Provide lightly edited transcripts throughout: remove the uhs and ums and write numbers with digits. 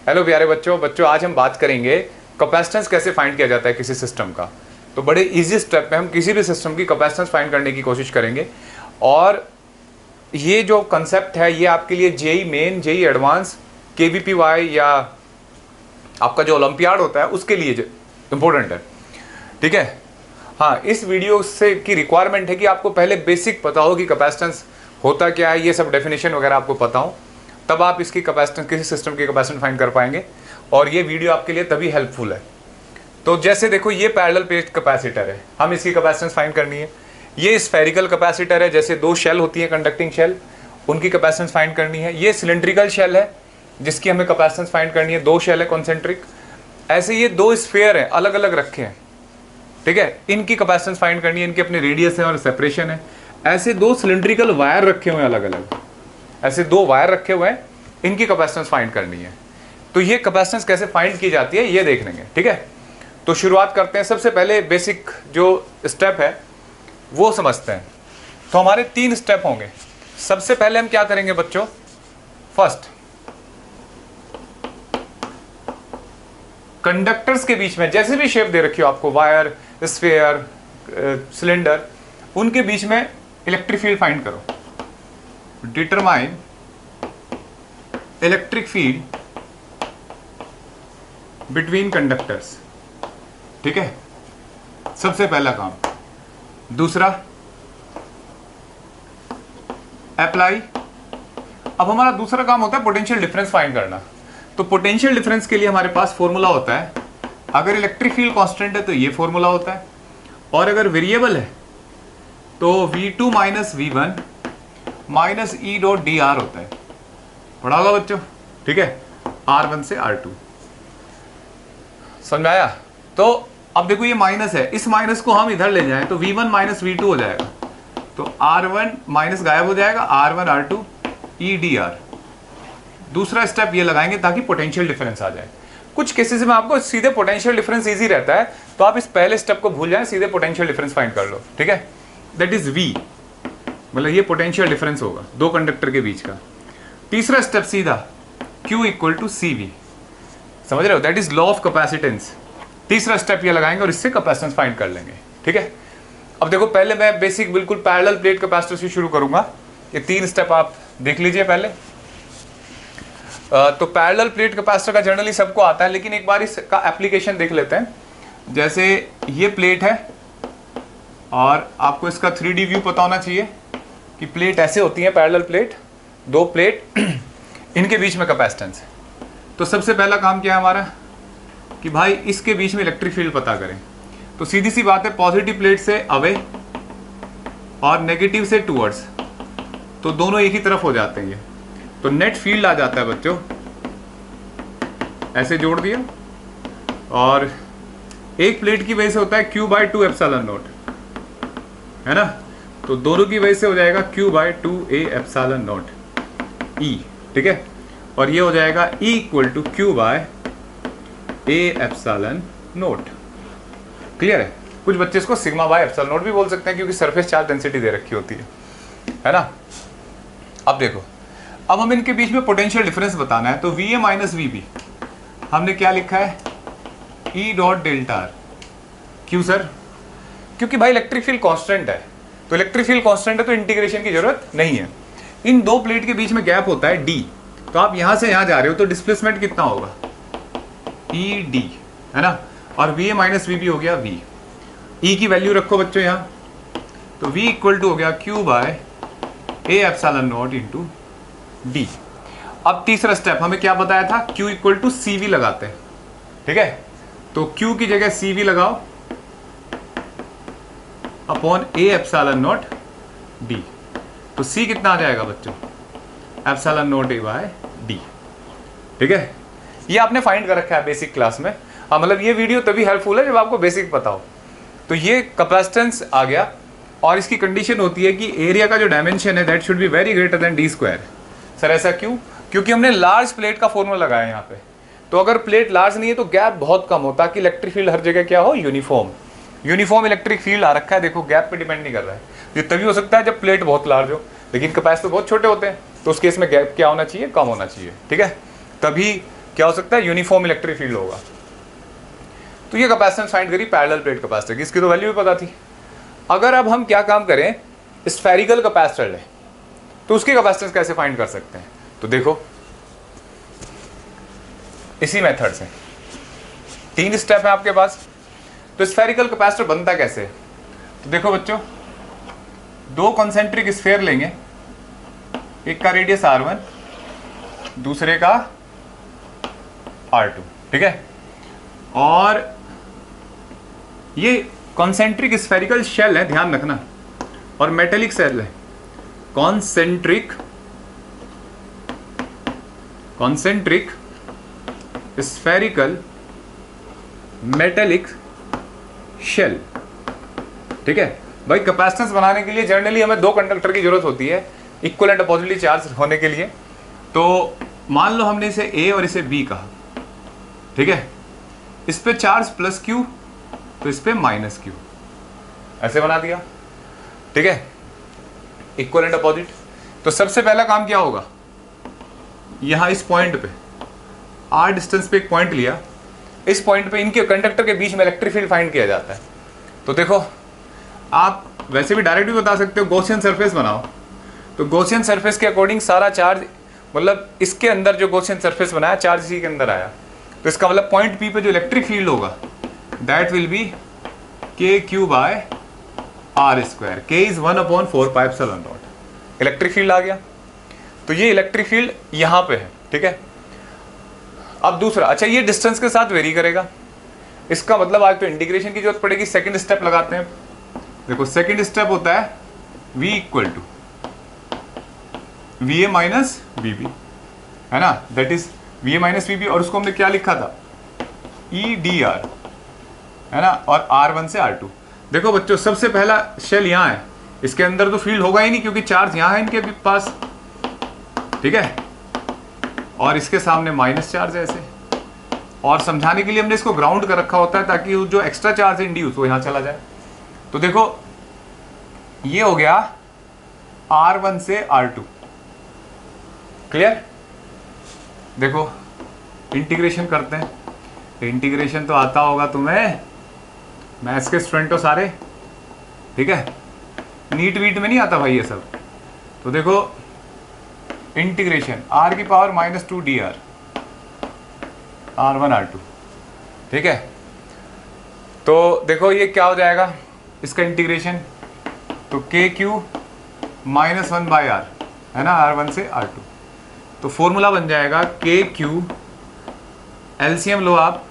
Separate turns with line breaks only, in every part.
Hello प्यारे बच्चों आज हम बात करेंगे कैपेसिटेंस कैसे फाइंड किया जाता है किसी सिस्टम का। तो बड़े इजी स्टेप में हम किसी भी सिस्टम की कैपेसिटेंस फाइंड करने की कोशिश करेंगे। और ये जो कंसेप्ट है ये आपके लिए JEE Main, JEE advanced, KVPY या आपका जो ओलंपियाड होता है उसके लिए इंपॉर्टेंट है। ठीक है, हाँ, इस वीडियो से की रिक्वायरमेंट है कि आपको पहले बेसिक पता हो कि कैपेसिटेंस होता क्या है, ये सब डेफिनेशन वगैरह आपको पता हो, तब आप इसकी कैपेसिटेंस, किसी सिस्टम की कैपेसिटेंस फाइंड कर पाएंगे। और ये वीडियो आपके लिए तभी हेल्पफुल है। तो जैसे देखो, ये पैरेलल प्लेट कैपेसिटर है, हम इसकी कैपेसिटेंस फाइंड करनी है। ये स्फेरिकल कैपेसिटर है, जैसे दो शेल होती है कंडक्टिंग शेल, उनकी कैपेसिटेंस फाइंड करनी है। ये सिलेंड्रिकल शेल है जिसकी हमें कैपेसिटेंस फाइंड करनी है, दो शेल है कॉन्सेंट्रिक। ऐसे ये दो स्फेयर हैं, अलग अलग रखे हैं, ठीक है, इनकी कैपेसिटेंस फाइंड करनी है, इनके अपने रेडियस है और सेपरेशन है। ऐसे दो सिलेंड्रिकल वायर रखे हुए हैं अलग अलग, ऐसे दो वायर रखे हुए हैं, इनकी कैपेसिटेंस फाइंड करनी है। तो ये कैपेसिटेंस कैसे फाइंड की जाती है ये देख लेंगे। ठीक है, तो शुरुआत करते हैं। सबसे पहले बेसिक जो स्टेप है वो समझते हैं। तो हमारे 3 स्टेप होंगे। सबसे पहले हम क्या करेंगे बच्चों, फर्स्ट कंडक्टर्स के बीच में जैसे भी शेप दे रखी हो आपको, वायर, स्फीयर, सिलेंडर, उनके बीच में इलेक्ट्रिक फील्ड फाइंड करो। Determine electric field between conductors. ठीक है, सबसे पहला काम। दूसरा, अप्लाई। अब हमारा दूसरा काम होता है पोटेंशियल डिफरेंस फाइंड करना। तो पोटेंशियल डिफरेंस के लिए हमारे पास फॉर्मूला होता है। अगर इलेक्ट्रिक फील्ड कांस्टेंट है तो ये फॉर्मूला होता है, और अगर वेरिएबल है तो V2 minus V1 minus E dot dr होता है। पढ़ा होगा बच्चों, ठीक है, R1 से R2। समझ में आया? तो अब देखो ये माइनस है, इस माइनस को हम इधर ले जाएं तो V1 माइनस V2 हो जाएगा, तो R1 माइनस गायब हो जाएगा, R1 R2 E dr। दूसरा स्टेप ये लगाएंगे ताकि पोटेंशियल डिफरेंस आ जाए। कुछ केसेस में आपको सीधे पोटेंशियल डिफरेंस इजी रहता है, तो आप इस पहले स्टेप को भूल जाएं, सीधे पोटेंशियल डिफरेंस फाइंड कर लो। ठीक है, दैट इज V, मतलब ये पोटेंशियल डिफरेंस होगा दो कंडक्टर के बीच का। तीसरा स्टेप सीधा Q इक्वल टू CV, समझ रहे हो, that is law of capacitance. तीसरा स्टेप ये लगाएंगे और इससे कैपेसिटेंस फाइंड कर लेंगे। ठीक है, अब देखो पहले मैं बेसिक बिल्कुल पैरेलल प्लेट कैपेसिटर से शुरू करूंगा। ये 3 स्टेप आप देख लीजिए पहले। तो पैरेलल प्लेट कैपेसिटर का जनरली सबको आता है, लेकिन एक बार इसका एप्लीकेशन देख लेते हैं। जैसे ये प्लेट है और आपको इसका 3D व्यू पता होना चाहिए कि प्लेट ऐसे होती है, पैरेलल प्लेट, दो प्लेट, इनके बीच में कैपेसिटेंस है। तो सबसे पहला काम क्या है हमारा कि भाई इसके बीच में इलेक्ट्रिक फील्ड पता करें। तो सीधी सी बात है, पॉजिटिव प्लेट से अवे और नेगेटिव से टूवर्ड्स, तो दोनों एक ही तरफ हो जाते हैं ये, तो नेट फील्ड आ जाता है बच्चों, ऐसे जोड़ दिया। और एक प्लेट की वजह से होता है Q/2 एप्सिलॉन नॉट, है ना, तो दोनों की वजह से हो जाएगा Q/2A एप्सिलॉन नॉट E। ठीक है, और ये हो जाएगा E equal to Q/A epsilon naught. Clear है? कुछ बच्चे इसको सिग्मा बाय एप्सिलॉन नॉट भी बोल सकते हैं क्योंकि सरफेस चार्ज डेंसिटी दे रखी होती है ना। अब देखो, अब हम इनके बीच में पोटेंशियल डिफरेंस बताना है, तो VA माइनस VB हमने क्या लिखा है, E डॉट डेल्टा R। क्यों सर? क्योंकि भाई इलेक्ट्रिक फील्ड कांस्टेंट है, तो इलेक्ट्रिक फील्ड कांस्टेंट है तो इंटीग्रेशन की जरूरत नहीं है। इन दो प्लेट के बीच में गैप होता है D, तो आप यहां से यहां जा रहे हो तो डिस्प्लेसमेंट कितना होगा, ED, है ना, और VA माइनस VB हो गया V। E की वैल्यू रखो बच्चों यहाँ, तो V इक्वल टू हो गया Q/A epsilon not into D। अब तीसरा स्टेप हमें क्या बताया था, Q इक्वल टू CV लगाते हैं। ठीक है, तो Q की जगह CV लगाओ upon A epsilon not D, तो C कितना आ जाएगा बच्चों, एप्सिलॉन नॉट A/D। ठीक है, ये आपने फाइंड कर रखा है बेसिक क्लास में। हाँ, मतलब ये वीडियो तभी हेल्पफुल है जब आपको बेसिक पता हो। तो ये कैपेसिटेंस आ गया, और इसकी कंडीशन होती है कि एरिया का जो डायमेंशन है that should be very greater then D²। Sir ऐसा क्यों? क्योंकि हमने लार्ज प्लेट का फॉर्मूला लगाया यहाँ पे। तो अगर प्लेट लार्ज नहीं है तो गैप बहुत कम हो, ताकि इलेक्ट्रिक फील्ड हर जगह क्या हो, यूनिफॉर्म इलेक्ट्रिक फील्ड आ रखा है। देखो गैप पे डिपेंड नहीं कर रहा है। ये तभी हो सकता है जब प्लेट बहुत लार्ज हो, लेकिन कैपेसिटर बहुत छोटे होते हैं, तो उस केस में गैप क्या होना चाहिए, कम होना चाहिए। ठीक है, तभी क्या हो सकता है, यूनिफॉर्म इलेक्ट्रिक फील्ड होगा। तो ये कैपेसिटेंस फाइंड करी पैरेलल प्लेट कैपेसिटर की, इसकी तो वैल्यू भी पता थी। अगर अब हम क्या काम करें, स्फेरिकल कैपेसिटर लें तो उसकी कैपेसिटेंस कैसे फाइंड कर सकते हैं, तो देखो इसी मेथड से 3 स्टेप है आपके पास। तो स्फेरिकल कैपेसिटर बनता कैसे है, तो देखो बच्चों, 2 कॉन्सेंट्रिक स्फेयर लेंगे, एक का रेडियस r1 दूसरे का r2, ठीक है। और ये कॉन्सेंट्रिक स्फेरिकल शेल है, ध्यान रखना, और मेटेलिक शेल है। कॉन्सेंट्रिक स्फेरिकल मेटेलिक शेल, ठीक है भाई। कैपेसिटेंस बनाने के लिए जनरली हमें 2 कंडक्टर की जरूरत होती है इक्वलेंट अपोजिटली चार्ज होने के लिए। तो मान लो हमने इसे A और इसे B कहा, ठीक है। इस पे चार्ज प्लस Q तो इस पे माइनस Q, ऐसे बना दिया, ठीक है, इक्वलेंट अपोजिट। तो सबसे पहला काम क्या होगा, यहां इस पॉइंट पे r डिस्टेंस पे एक पॉइंट लिया, इस पॉइंट पे इनके कंडक्टर के बीच में इलेक्ट्रिक फील्ड फाइंड किया जाता है। तो देखो आप वैसे भी डायरेक्ट भी बता सकते हो, गॉसियन सरफेस बनाओ। तो गॉसियन सरफेस के अकॉर्डिंग सारा चार्ज, मतलब इसके अंदर जो गॉसियन सरफेस बनाया चार्ज इसी के अंदर आया, तो इसका मतलब पॉइंट P पे जो इलेक्ट्रिक फील्ड होगा that will be KQ/r²। K is 1/4πε0, electric field आ गया। तो ये इलेक्ट्रिक फील्ड यहां पे है, ठीक है। अब दूसरा, अच्छा ये डिस्टेंस के साथ वेरी करेगा, इसका मतलब आज तो इंटीग्रेशन की जरूरत पड़ेगी। सेकंड स्टेप लगाते हैं, देखो सेकंड स्टेप होता है V = VA माइनस VB, है ना, that is VA minus VB। और उसको हमने क्या लिखा था, EDR, है ना, और R1 से R2। देखो बच्चों, सबसे पहला शेल यहाँ है, इसके अंदर तो फील्ड होगा ही नहीं क्योंकि चार्ज यहाँ है इनके पास, ठीक है, और इसके सामने माइनस चार्ज है ऐसे। और समझाने के लिए हमने इसको ग्राउंड कर रखा होता है ताकि जो एक्स्ट्रा चार्ज है इंड्यूस वो यहाँ चला जाए। तो देखो ये हो गया R1 से R2, क्लियर। देखो इंटीग्रेशन करते हैं, इंटीग्रेशन तो आता होगा तुम्हें, मैथ्स के स्टूडेंट हो सारे, ठीक है, नीट वीट में नहीं आता भाई ये सब। तो देखो integration r⁻² -2dr R1 R2, ठीक है। तो देखो ये क्या हो जाएगा इसका इंटीग्रेशन, तो KQ -1/r, है ना, R1 से R2। तो फॉर्मूला बन जाएगा KQ, एलसीएम लो आप,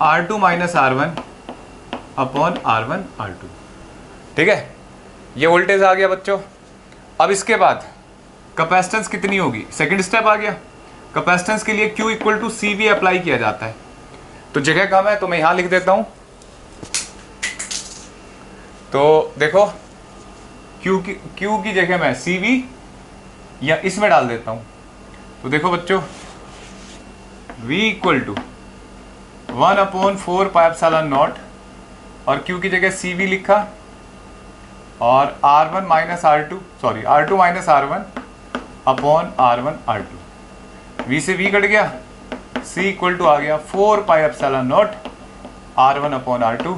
R2 - R1/R1 R2, ठीक है। ये वोल्टेज आ गया बच्चों। अब इसके बाद कैपेसिटेंस कितनी होगी, सेकंड स्टेप आ गया। कैपेसिटेंस के लिए Q = CV अप्लाई किया जाता है। तो जगह कम है तो मैं यहां लिख देता हूं। तो देखो Q की जगह मैं CV या इसमें डाल देता हूं। तो देखो बच्चों, V = 1/4πε0 और Q की जगह CV लिखा, और R2 - R1/R1 V से V कट गया, C = आ गया 4πε0 R1/R2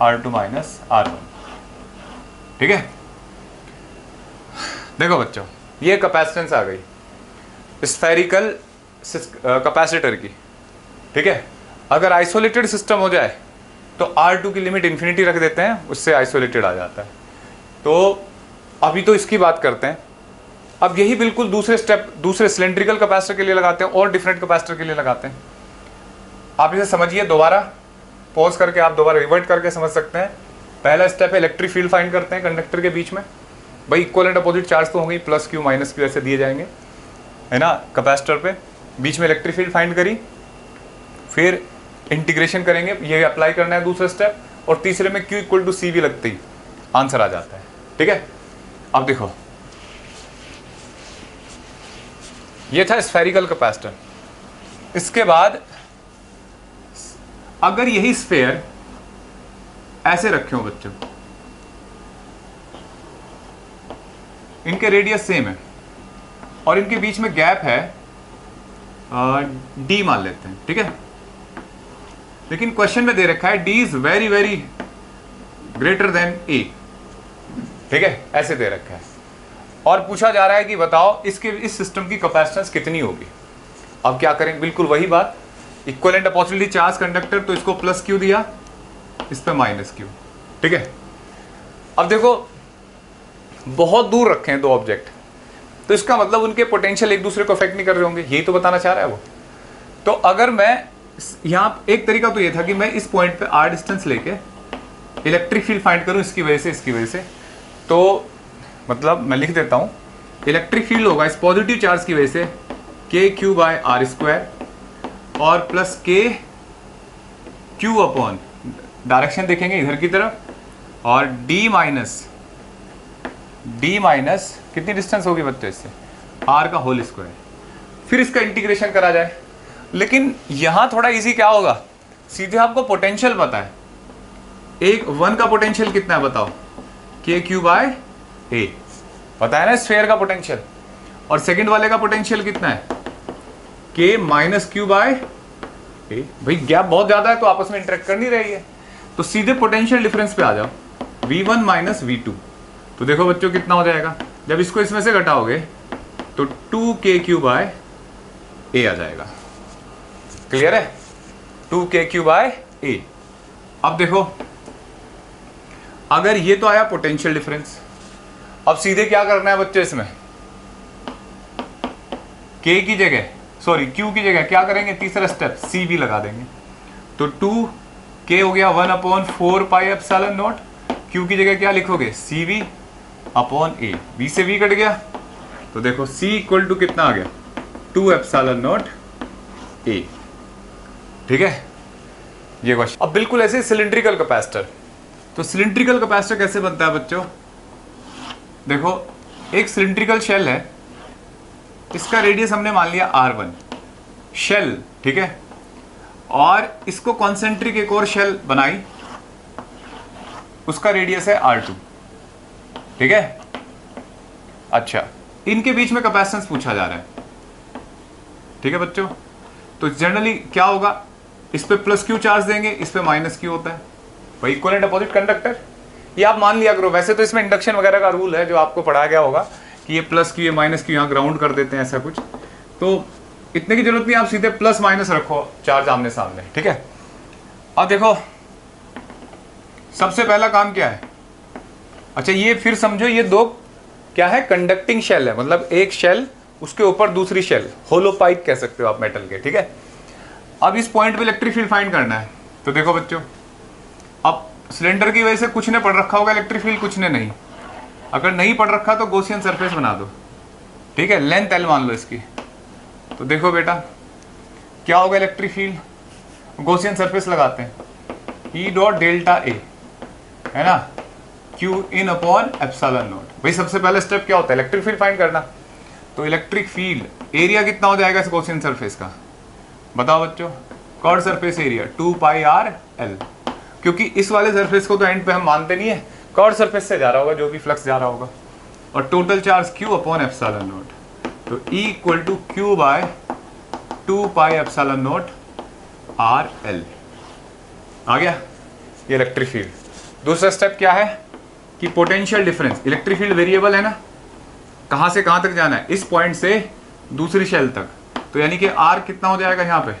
R2 - R1, ठीक है। देखो बच्चों ये कैपेसिटेंस आ गई स्फेरिकल कैपेसिटर की, ठीक है। अगर आइसोलेटेड सिस्टम हो जाए तो R2 की लिमिट इन्फिनिटी रख देते हैं, उससे आइसोलेटेड आ जाता है। तो अभी तो इसकी बात करते हैं। अब यही बिल्कुल दूसरे स्टेप दूसरे सिलेंड्रिकल कैपेसिटर के लिए लगाते हैं और डिफरेंट कैपेसिटर के लिए लगाते हैं। आप इसे समझिए, दोबारा पॉज करके आप दोबारा रिवर्ट करके समझ सकते हैं। पहला स्टेप है इलेक्ट्रिक फील्ड फाइंड करते हैं कंडक्टर के बीच में, भाई इक्वल एंड अपोजिट चार्ज तो होंगे, प्लस Q माइनस Q ऐसे दिए जाएंगे, है ना, कैपेसिटर पे बीच में इलेक्ट्रिक फील्ड फाइंड करी, फिर इंटीग्रेशन करेंगे, ये अप्लाई करना है दूसरा स्टेप, और तीसरे में Q = CV लगते ही आंसर आ जाता है, ठीक है। अब देखो ये था स्फेरिकल कैपेसिटर। इसके बाद अगर यही स्फेयर ऐसे रखे हो बच्चों, इनके रेडियस सेम है और इनके बीच में गैप है डी मान लेते हैं, ठीक है। लेकिन क्वेश्चन में दे रखा है D is very very greater than A, ठीक है, ऐसे दे रखा है। और पूछा जा रहा है कि बताओ इसके इस सिस्टम की कैपेसिटेंस कितनी होगी। अब क्या करें, बिल्कुल वही बात, इक्विवेलेंट अपॉर्चुनिटी चार्ज कंडक्टर, तो इसको प्लस क्यू दिया, इस पे माइनस क्यू, ठीक है। अब देखो बहुत दूर रखे हैं दो ऑब्जेक्ट, तो इसका मतलब उनके पोटेंशियल एक दूसरे को अफेक्ट नहीं कर रहे होंगे, यही तो बताना चाह रहा है वो। तो अगर मैं यहाँ, एक तरीका तो ये था कि मैं इस पॉइंट पे आर डिस्टेंस लेके इलेक्ट्रिक फील्ड फाइंड करूँ इसकी वजह से इसकी वजह से, तो मतलब मैं लिख देता हूँ इलेक्ट्रिक फील्ड होगा इस पॉजिटिव चार्ज की वजह से के क्यू बाय आर स्क्वायर और प्लस के क्यू अपॉन, डायरेक्शन देखेंगे इधर की तरफ, और डी माइनस कितनी डिस्टेंस होगी बच्चों इससे, आर का होल स्क्वायर। फिर इसका इंटीग्रेशन करा जाए। लेकिन यहां थोड़ा इजी क्या होगा, सीधे आपको पोटेंशियल पता है, एक वन का पोटेंशियल कितना है बताओ, के क्यू बाय ए, पता है ना स्फीयर का पोटेंशियल, और सेकंड वाले का पोटेंशियल कितना है, के माइनस क्यू बाय ए। भाई गैप बहुत ज्यादा है तो आपस में इंटरेक्ट कर नहीं रही है, तो सीधे पोटेंशियल डिफरेंस पे आ जाओ, V1 माइनस V2। तो देखो बच्चों कितना हो जाएगा, जब इसको इसमें से घटाओगे तो 2KQ बाय ए आ जाएगा। क्लियर है, 2KQ बाय ए। अब देखो अगर ये तो आया पोटेंशियल डिफरेंस, अब सीधे क्या करना है बच्चे, इसमें K की जगह सॉरी Q की जगह क्या करेंगे, तीसरा स्टेप CV लगा देंगे। तो 2K हो गया 1/4 पाई एप्सिलॉन नॉट, Q की जगह क्या लिखोगे, CV अपॉन ए, B से V कट गया, तो देखो C इक्वल टू कितना आ गया, 2 एप्सिलॉन नॉट ए, ठीक है ये क्वेश्चन। अब बिल्कुल ऐसे सिलिंड्रिकल कैपेसिटर, तो सिलिंड्रिकल कैपेसिटर कैसे बनता है बच्चों, देखो एक सिलिंड्रिकल शेल है, इसका रेडियस हमने मान लिया R1 शेल, ठीक है, और इसको कॉन्सेंट्रिक एक और शेल बनाई, उसका रेडियस है R2, ठीक है। अच्छा, इनके बीच में कैपेसिटेंस पूछा जा रहा है, ठीक है बच्चों। तो जनरली क्या होगा, इस पे प्लस क्यू चार्ज देंगे, इस पे माइनस क्यू होता है, वही इक्विवेलेंट अपोजिट कंडक्टर, ये आप मान लिया करो। वैसे तो इसमें इंडक्शन वगैरह का रूल है जो आपको पढ़ाया गया होगा कि ये प्लस क्यू ये माइनस क्यू, यहाँ ग्राउंड कर देते हैं ऐसा कुछ, तो इतने की जरूरत नहीं, आप सीधे प्लस माइनस रखो चार्ज आमने सामने, ठीक है। अब देखो सबसे पहला काम क्या है, अच्छा ये फिर समझो ये दो क्या है, कंडक्टिंग शेल है, मतलब एक शेल उसके ऊपर दूसरी शेल, होलो पाइप कह सकते हो आप मेटल के, ठीक है। अब इस पॉइंट पे इलेक्ट्रिक फील्ड फाइंड करना है, तो देखो बच्चों अब सिलेंडर की वजह से कुछ ने पढ़ रखा होगा इलेक्ट्रिक फील्ड, कुछ ने नहीं। अगर नहीं पढ़ रखा तो गॉसियन सरफेस बना दो, ठीक है, लेंथ L मान लो इसकी। तो देखो बेटा क्या होगा इलेक्ट्रिक फील्ड, गॉसियन सरफेस लगाते हैं, E डॉट डेल्टा ए है ना, Q in upon epsilon not. भाई सबसे पहला स्टेप क्या होता है, इलेक्ट्रिक फील्ड फाइंड करना। तो इलेक्ट्रिक फील्ड एरिया कितना हो जाएगा इस गॉसियन सरफेस का, बताओ बच्चों, कर्व सरफेस एरिया 2 पाई R L, क्योंकि इस वाले सरफेस को तो एंड पे हम मानते नहीं है, कर्व सरफेस से जा रहा होगा जो भी फ्लक्स जा रहा होगा, और total charge Q upon epsilon naught, तो E equal to Q by 2 pi epsilon naught R L आ गया ये इलेक्ट्रिक फील्ड। दूसरा स्टेप क्या है कि potential difference, electric field variable है ना, कहां से कहां तक जाना है, इस पॉइंट से दूसरी शेल तक, तो यानी कि R कितना हो जाएगा यहाँ पे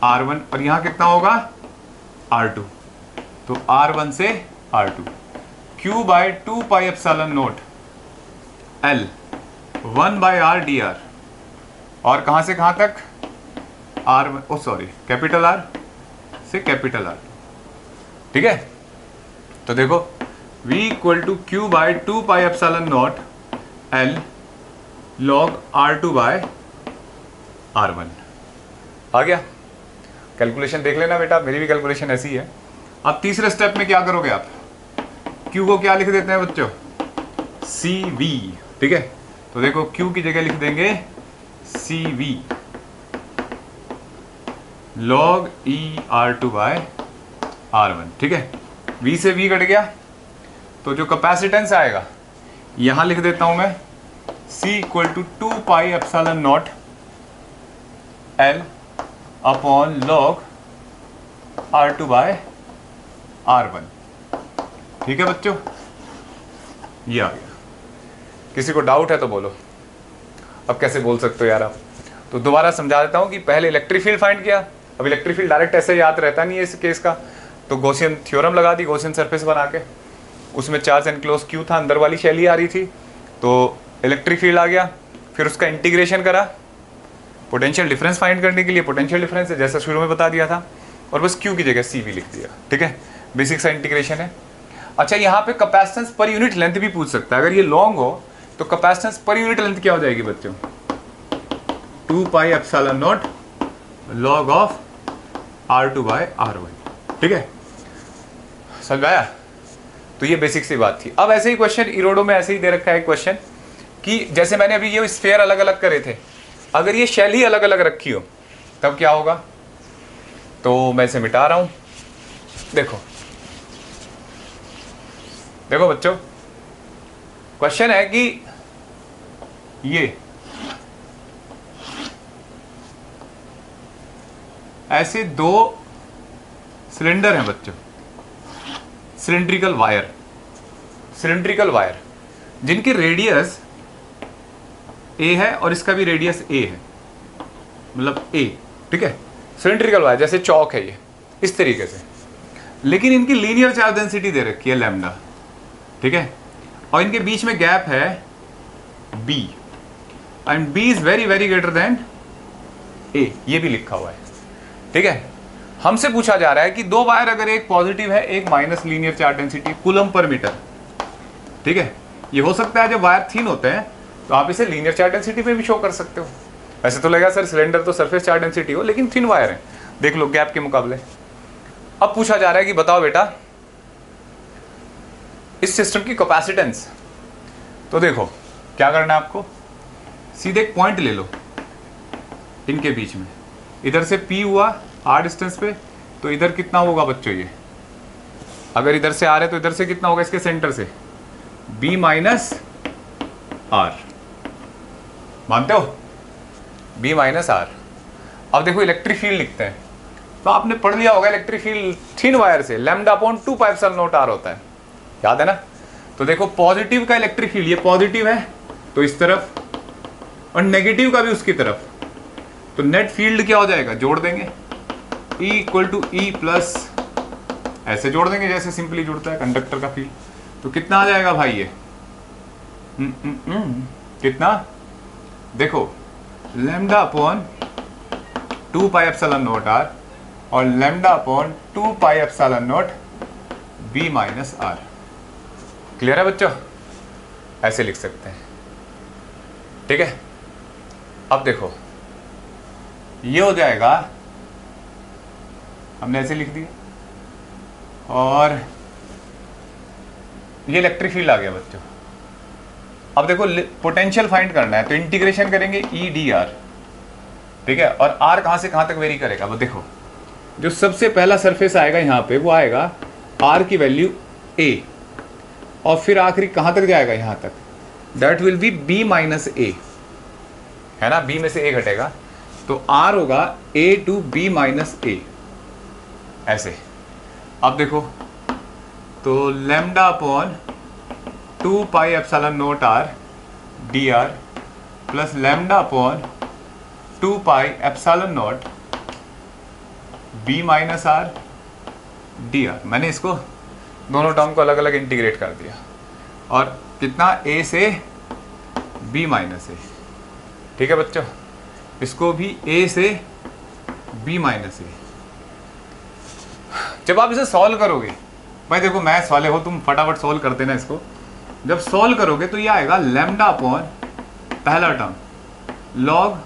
R1, और यहाँ कितना होगा R2, तो R1 से R2, Q by 2 pi epsilon naught L 1 by R dr, और कहां से कहां तक R1, oh sorry capital R से कैपिटल R, ठीक है। तो देखो V equal to Q by 2 pi epsilon naught L log R2 by R1 आ गया। कैलकुलेशन देख लेना बेटा, मेरी भी कैलकुलेशन ऐसी है। अब तीसरे स्टेप में क्या करोगे आप, Q को क्या लिख देते हैं बच्चों, CV, ठीक है। तो देखो Q की जगह लिख देंगे CV log E R2 by R1, ठीक है। V से V कट गया, तो जो कैपेसिटेंस आएगा यहां लिख देता हूं मैं C equal to 2 pi epsilon naught L upon log R2 by R1। ठीक है बच्चों, ये आ गया। किसी को डाउट है तो बोलो। अब कैसे बोल सकते हो यार आप? तो दोबारा समझा देता हूं कि पहले इलेक्ट्रिक फील्ड फाइंड किया। अब इलेक्ट्रिक फील्ड डायरेक्ट ऐसे याद रहता नहीं है इस केस का, तो गॉसियन थ्योरम लगा दी, गॉसियन सरफेस बना के। उसमें चार्ज एनक्लोज क्यू था, अंदर वाली शैली आ रही थी, तो इलेक्ट्रिक फील्ड आ गया। फिर उसका इंटीग्रेशन करा पोटेंशियल डिफरेंस फाइंड करने के लिए। पोटेंशियल डिफरेंस है जैसा शुरू में बता दिया था, और बस क्यू की जगह सी भी लिख दिया। ठीक है, बेसिक सा इंटीग्रेशन है। अच्छा, यहाँ पे कैपेसिटेंस पर यूनिट लेंथ भी पूछ सकता है। अगर ये लॉन्ग हो तो कैपेसिटेंस पर यूनिट लेंथ क्या हो जाएगी बच्चों? 2 pi epsilon naught log of R2 by R1। ठीक है, समझ आया? तो ये बेसिक सी बात थी। अब ऐसे ही क्वेश्चन इरोडो में ऐसे ही दे रखा है क्वेश्चन कि जैसे मैंने अभी ये स्फीयर अलग अलग करे थे, अगर ये शेल ही अलग अलग रखी हो तब क्या होगा? तो मैं इसे मिटा रहा हूं। देखो देखो बच्चों, क्वेश्चन है कि ये ऐसे दो सिलेंडर हैं बच्चों, सिलेंड्रिकल वायर जिनकी रेडियस ए है और इसका भी रेडियस ए है, मतलब ए। ठीक है, सिलेंड्रिकल वायर जैसे चौक है ये, इस तरीके से। लेकिन इनकी लीनियर चार्ज डेंसिटी दे रखी है लैम्डा। ठीक है, और इनके बीच में गैप है b, and b is very very greater then a, ये भी लिखा हुआ है। ठीक है, हमसे पूछा जा रहा है कि दो वायर अगर एक पॉजिटिव है एक minus linear charge density coulomb पर मीटर। ठीक है, ये हो सकता है जब वायर थिन होते हैं तो आप इसे लीनियर चार्ज डेंसिटी पे भी शो कर सकते हो। ऐसे तो लगेगा सर सिलेंडर तो सरफेस चार्ज डेंसिटी हो, लेकिन थिन वायर है, देख लो गैप के मुकाबले। अब पूछा जा रहा है कि बताओ बेटा इस सिस्टम की कैपेसिटेंस। तो देखो क्या करना है आपको, सीधे एक पॉइंट ले लो इनके बीच में, इधर से P हुआ R डिस्टेंस पे, तो इधर कितना होगा बच्चों? ये अगर इधर से आ रहे तो इधर से कितना होगा इसके सेंटर से? B माइनस R, मानते हो? B minus R। अब देखो इलेक्ट्रिक फील्ड लिखते हैं, तो आपने पढ़ लिया होगा इलेक्ट्रिक फील्ड थिन वायर से lambda upon 2 pi epsilon naught R होता है, याद है ना? तो देखो पॉजिटिव का इलेक्ट्रिक फील्ड, ये पॉजिटिव है तो इस तरफ, और नेगेटिव का भी उसकी तरफ, तो नेट फील्ड क्या हो जाएगा? जोड़ देंगे E equal to E plus, ऐसे जोड़ देंगे जैसे सिंपली जुड़ता है कंडक्टर का फील्ड। तो कितना आ जाएगा भाई ये? कितना? देखो lambda upon 2 pi epsilon naught R और lambda upon 2 pi epsilon naught B minus R। Clear है बच्चों? ऐसे लिख सकते हैं। ठीक है, अब देखो ये हो जाएगा, हमने ऐसे लिख दिया, और ये इलेक्ट्रिक फील्ड आ गया बच्चों। अब देखो पोटेंशियल फाइंड करना है, तो इंटीग्रेशन करेंगे E dr। ठीक है, और R कहां से कहां तक वेरी करेगा? वो देखो जो सबसे पहला सरफेस आएगा यहां पे वो आएगा R की वैल्यू A, और फिर आखिरी कहां तक जाएगा? यहां तक, that will B B minus A, है ना? B में से A घटेगा, तो R होगा A to B minus A, ऐसे। अब देखो तो lambda upon 2 pi epsilon naught R dr plus lambda upon 2 pi epsilon naught B minus R dr। मैंने इसको दोनों टर्म को अलग अलग इंटीग्रेट कर दिया, और कितना? A से B माइनस A। ठीक है बच्चों, इसको भी A से B माइनस A। जब आप इसे सॉल्व करोगे, भाई देखो मैथ्स वाले हो तुम, फटाफट सॉल्व कर देना इसको। जब सॉल्व करोगे तो ये आएगा लैम्डा अपॉन पहला term log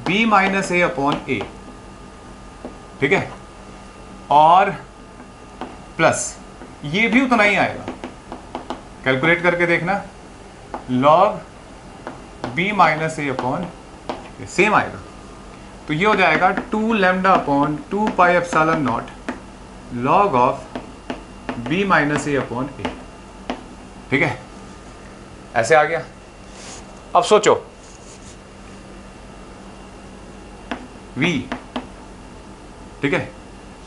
B minus A upon A। ठीक है, और प्लस ये भी उतना ही आएगा, कैलकुलेट करके देखना, log B minus A upon same आएगा। तो ये हो जाएगा 2 lambda upon 2 pi epsilon naught log of B minus A upon A। ठीक है, ऐसे आ गया। अब सोचो V, ठीक है।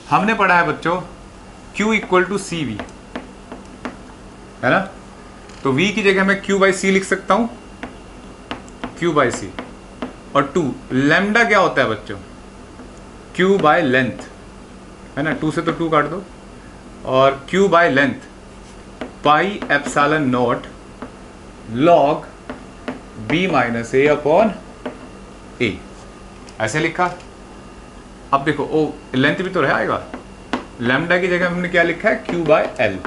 हमने पढ़ा है बच्चों Q equal to C V, है ना। तो V की जगह मैं Q बाई सी लिख सकता हूं, Q बाई सी। और 2 लैम्डा क्या होता है बच्चों, Q बाय लेंथ, है ना। 2 से तो 2 काट दो, और Q by length pi epsilon naught log B minus A upon A, ऐसे लिखा। अब देखो ओ लेंथ भी तो रह आएगा, लैम्डा की जगह हमने क्या लिखा है, Q बाय एल।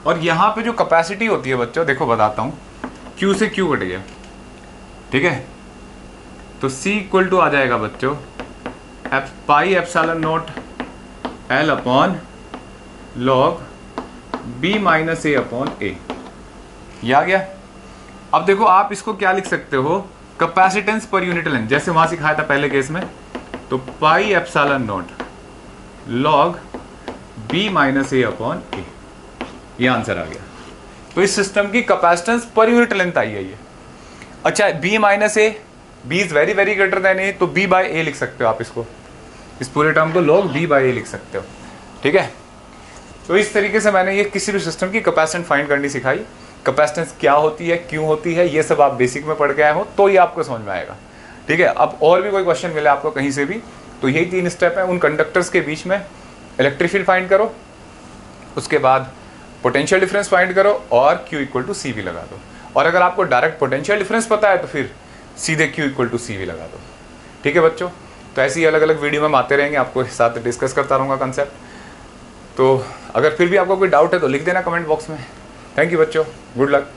और यहाँ पे जो कैपेसिटी होती है बच्चों, देखो बताता हूँ, Q से Q कट गया, ठीक है। तो C इक्वल टू आ जाएगा बच्चों pi epsilon naught L upon log B minus A upon A, ये आ गया। अब देखो आप इसको क्या लिख सकते हो, कैपेसिटेंस पर यूनिट लेंथ, जैसे वहां सिखाया था पहले केस में। तो pi epsilon naught log B minus A upon A, ये आंसर आ गया। तो इस सिस्टम की कैपेसिटेंस पर यूनिट लेंथ आई है ये। अच्छा, B minus A, B is very very greater than A, तो B बाय ए लिख सकते हो आप इसको, इस पूरे टर्म को log B बाय ए लिख सकते हो, ठीक है। तो इस तरीके से मैंने ये किसी भी सिस्टम की कैपेसिटेंस फाइंड करनी सिखाई। कैपेसिटेंस क्या होती है, क्यों होती है, ये सब आप बेसिक में पढ़ के आए हो, तो ये आपको समझ में आएगा, ठीक है। अब और भी कोई क्वेश्चन मिले आपको कहीं से भी, तो यही 3 स्टेप है। उन कंडक्टर्स के बीच में इलेक्ट्रिक फील्ड फाइंड करो, उसके बाद पोटेंशियल डिफरेंस फाइंड करो, और Q equal to C V लगा दो। और अगर आपको डायरेक्ट पोटेंशियल डिफरेंस पता है तो फिर सीधे Q equal to C V लगा दो, ठीक है बच्चों। तो ऐसी अलग अलग वीडियो में हम आते रहेंगे, आपको साथ डिस्कस करता रहूँगा कंसेप्ट। तो अगर फिर भी आपको कोई डाउट है तो लिख देना कमेंट बॉक्स में। थैंक यू बच्चों, गुड लक।